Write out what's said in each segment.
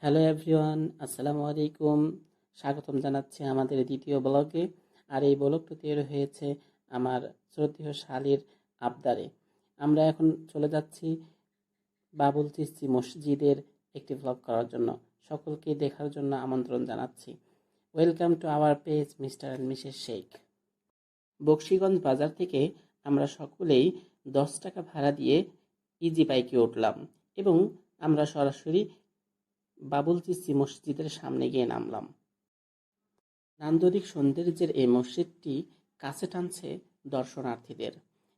Hello everyone, আসসালামু আলাইকুম। স্বাগতম জানাচ্ছি আমাদের দ্বিতীয় ব্লগে। আর এই ব্লগটি তৈরি হয়েছে আমার শ্রদ্ধেয় শালীর আবদারে। আমরা এখন চলে যাচ্ছি বাবুল চিস্তি মসজিদের একটি ব্লগ করার জন্য। সকলকে দেখার জন্য আমন্ত্রণ জানাচ্ছি। Welcome to our page mister and Mrs Sheikh. Bakshiganj বাজার থেকে আমরা সকলেই 10 টাকা ভাড়া দিয়ে ইজি বাইকে উঠলাম এবং আমরা সরাসরি বাবুল চিস্তি মসজিদের সামনে গিয়ে নামলাম। নান্দনিক সৌন্দর্যের এই মসজিদটি কাছে টানছে দর্শনার্থীদের।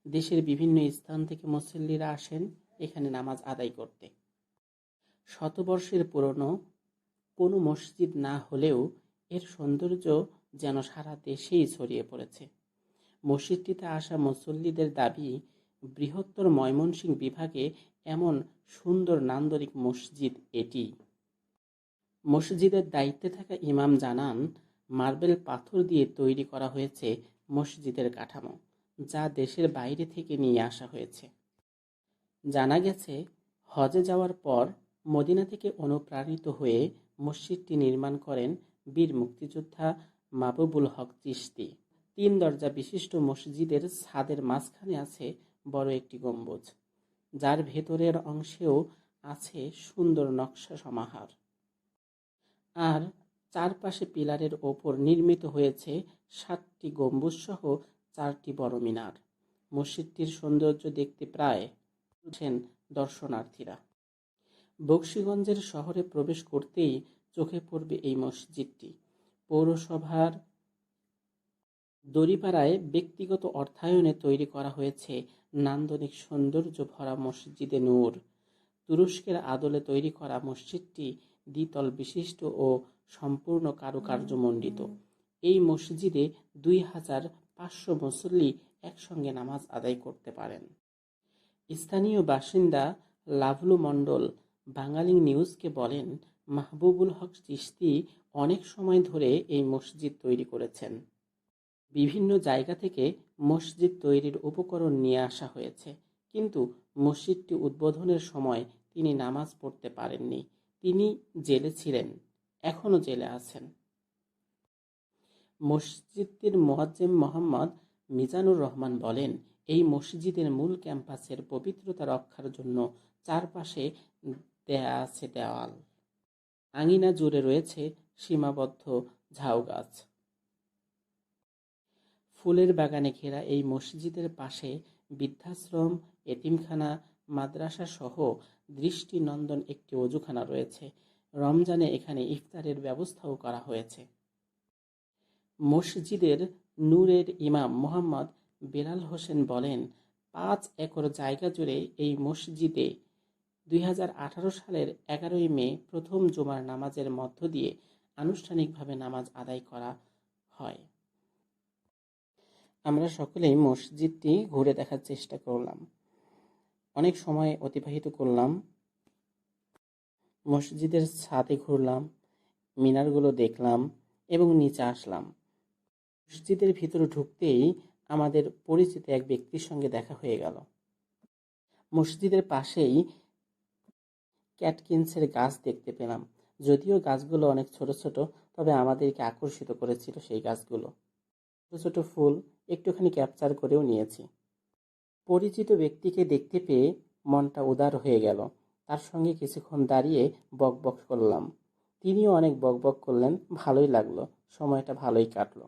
দেশের বিভিন্ন স্থান থেকে মুসল্লিরা আসেন এখানে নামাজ আদায় করতে। শতবর্ষের পুরনো কোনো মসজিদ না হলেও এর সৌন্দর্য যেন সারা দেশেই ছড়িয়ে পড়েছে। মসজিদটিতে আসা মুসল্লিদের দাবি, বৃহত্তর ময়মনসিংহ বিভাগে এমন সুন্দর নান্দনিক মসজিদ এটি। মসজিদের দায়িত্বে থাকা ইমাম জানান, মার্বেল পাথর দিয়ে তৈরি করা হয়েছে মসজিদের কাঠামো, যা দেশের বাইরে থেকে নিয়ে আসা হয়েছে। জানা গেছে, হজে যাওয়ার পর মদিনা থেকে অনুপ্রাণিত হয়ে মসজিদটি নির্মাণ করেন বীর মুক্তিযোদ্ধা মাহবুবুল হক চিশতি। 3 দরজা বিশিষ্ট মসজিদের ছাদের মাঝখানে আছে বড় একটি গম্বুজ, যার ভেতরের অংশেও আছে সুন্দর নকশা সমাহার। আর চারপাশে পিলারের ওপর নির্মিত হয়েছে 7টি গম্বুজসহ 4টি বড় মিনার। মসজিদটির সৌন্দর্য দেখতে প্রায় উঠেন দর্শনার্থীরা। বকশীগঞ্জের শহরে প্রবেশ করতেই চোখে পড়বে এই মসজিদটি। পৌরসভার দড়িপাড়ায় ব্যক্তিগত অর্থায়নে তৈরি করা হয়েছে নান্দনিক সৌন্দর্য ভরা মসজিদে নূর। তুরস্কের আদলে তৈরি করা মসজিদটি দ্বিতল বিশিষ্ট ও সম্পূর্ণ কারুকার্যমণ্ডিত। এই মসজিদে 2500 মুসল্লি একসঙ্গে নামাজ আদায় করতে পারেন। স্থানীয় বাসিন্দা লাভলু মণ্ডল বাঙালি নিউজকে বলেন, মাহবুবুল হক চিশতি অনেক সময় ধরে এই মসজিদ তৈরি করেছেন। বিভিন্ন জায়গা থেকে মসজিদ তৈরির উপকরণ নিয়ে আসা হয়েছে, কিন্তু মসজিদটি উদ্বোধনের সময় তিনি নামাজ পড়তে পারেননি। তিনি জেলে ছিলেন, এখনো জেলে আছেন। মসজিদটির মুয়াজ্জিম মোহাম্মদ মিজানুর রহমান বলেন, এই মসজিদের মূল ক্যাম্পাসের পবিত্রতা রক্ষার জন্য চারপাশে দেয়া আছে দেওয়াল। আঙিনা জুড়ে রয়েছে সীমাবদ্ধ ঝাউ গাছ। ফুলের বাগানে ঘেরা এই মসজিদের পাশে বৃদ্ধাশ্রম, এতিমখানা, মাদ্রাসা সহ দৃষ্টিনন্দন একটি অজুখানা রয়েছে। রমজানে এখানে ইফতারের ব্যবস্থাও করা হয়েছে। মসজিদের নূরের ইমাম মোহাম্মদ বেলাল হোসেন বলেন, 5 একর জায়গা জুড়ে এই মসজিদে 2018 সালের 11 মে প্রথম জুমার নামাজের মধ্য দিয়ে আনুষ্ঠানিকভাবে নামাজ আদায় করা হয়। আমরা সকলেই মসজিদটি ঘুরে দেখার চেষ্টা করলাম, অনেক সময় অতিবাহিত করলাম। মসজিদের ছাদে ঘুরলাম, মিনারগুলো দেখলাম এবং নিচে আসলাম। মসজিদের ভিতরে ঢুকতেই আমাদের পরিচিত এক ব্যক্তির সঙ্গে দেখা হয়ে গেল। মসজিদের পাশেই ক্যাটকিন্সের গাছ দেখতে পেলাম। যদিও গাছগুলো অনেক ছোট ছোট, তবে আমাদেরকে আকর্ষিত করেছিল সেই গাছগুলো। ছোট ছোট ফুল একটুখানি ক্যাপচার করেও নিয়েছি। পরিচিত ব্যক্তিকে দেখতে পেয়ে মনটা উদার হয়ে গেল। তার সঙ্গে কিছুক্ষণ দাঁড়িয়ে বকবক করলাম। তিনিও অনেক বকবক করলেন, ভালোই লাগলো, সময়টা ভালোই কাটলো।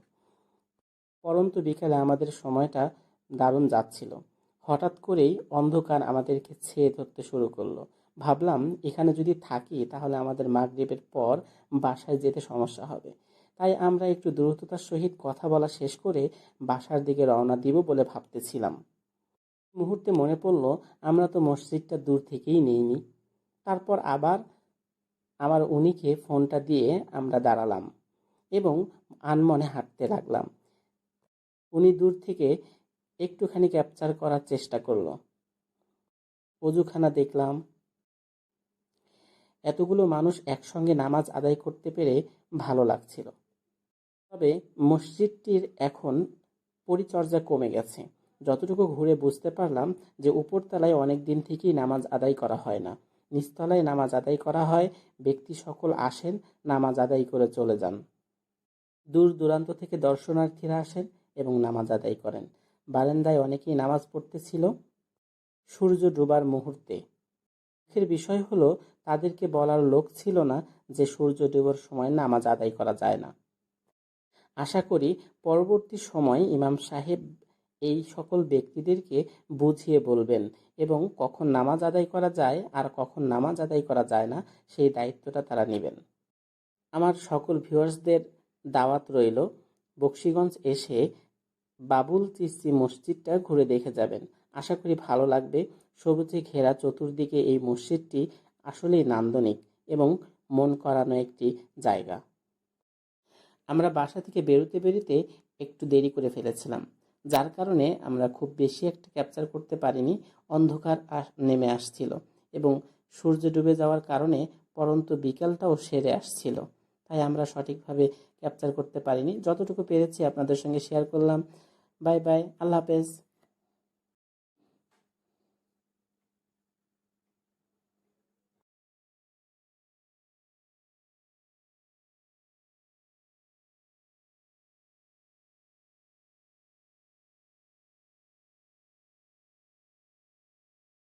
পরন্তু বিকালে আমাদের সময়টা দারুণ যাচ্ছিল। হঠাৎ করেই অন্ধকার আমাদেরকে ছেয়ে ধরতে শুরু করলো। ভাবলাম, এখানে যদি থাকি তাহলে আমাদের মাগরিবের পর বাসায় যেতে সমস্যা হবে। তাই আমরা একটু দ্রুততার সহিত কথা বলা শেষ করে বাসার দিকে রওনা দিব বলে ভাবতেছিলাম। মুহূর্তে মনে পড়ল, আমরা তো মসজিদটা দূর থেকেই নিইনি। তারপর আবার আমার উনিকে ফোনটা দিয়ে আমরা দাঁড়ালাম এবং আনমনে হাঁটতে লাগলাম। উনি দূর থেকে একটুখানি ক্যাপচার করার চেষ্টা করলো। অজুখানা দেখলাম। এতগুলো মানুষ একসঙ্গে নামাজ আদায় করতে পেরে ভালো লাগছিল। তবে মসজিদটির এখন পরিচর্যা কমে গেছে। যতটুকু ঘুরে বুঝতে পারলাম যে উপরতলায় অনেক দিন থেকেই নামাজ আদায় করা হয় না। নিচতলায় নামাজ আদায় করা হয়। ব্যক্তি সকল আসেন, নামাজ আদায় করে চলে যান। দূর দূরান্ত থেকে দর্শনার্থীরা আসেন এবং নামাজ আদায় করেন। বারান্দায় অনেকেই নামাজ পড়তেছিল। সূর্য ডোবার মুহূর্তে দুঃখের বিষয় হলো, তাদেরকে বলার লোক ছিল না যে সূর্য ডোবার সময় নামাজ আদায় করা যায় না। আশা করি পরবর্তী সময় ইমাম সাহেব এই সকল ব্যক্তিদেরকে বুঝিয়ে বলবেন এবং কখন নামাজ আদায় করা যায় আর কখন নামাজ আদায় করা যায় না সেই দায়িত্বটা তারা নেবেন। আমার সকল ভিউয়ার্সদের দাওয়াত রইল, বকশীগঞ্জ এসে বাবুল চিশতি মসজিদটা ঘুরে দেখে যাবেন। আশা করি ভালো লাগবে। সবুজে ঘেরা চতুর্দিকে এই মসজিদটি আসলেই নান্দনিক এবং মন করানো একটি জায়গা। আমরা বাসা থেকে বেরোতে বেরোতে একটু দেরি করে ফেলেছিলাম, যার কারণে আমরা খুব বেশি একটা ক্যাপচার করতে পারিনি। অন্ধকার নেমে আসছিল এবং সূর্য ডুবে যাওয়ার কারণে পরন্ত বিকালটাও সেরে আসছিল, তাই আমরা সঠিকভাবে ক্যাপচার করতে পারিনি। যতটুকু পেরেছি আপনাদের সঙ্গে শেয়ার করলাম। বাই বাই, আল্লাহ হাফেজ।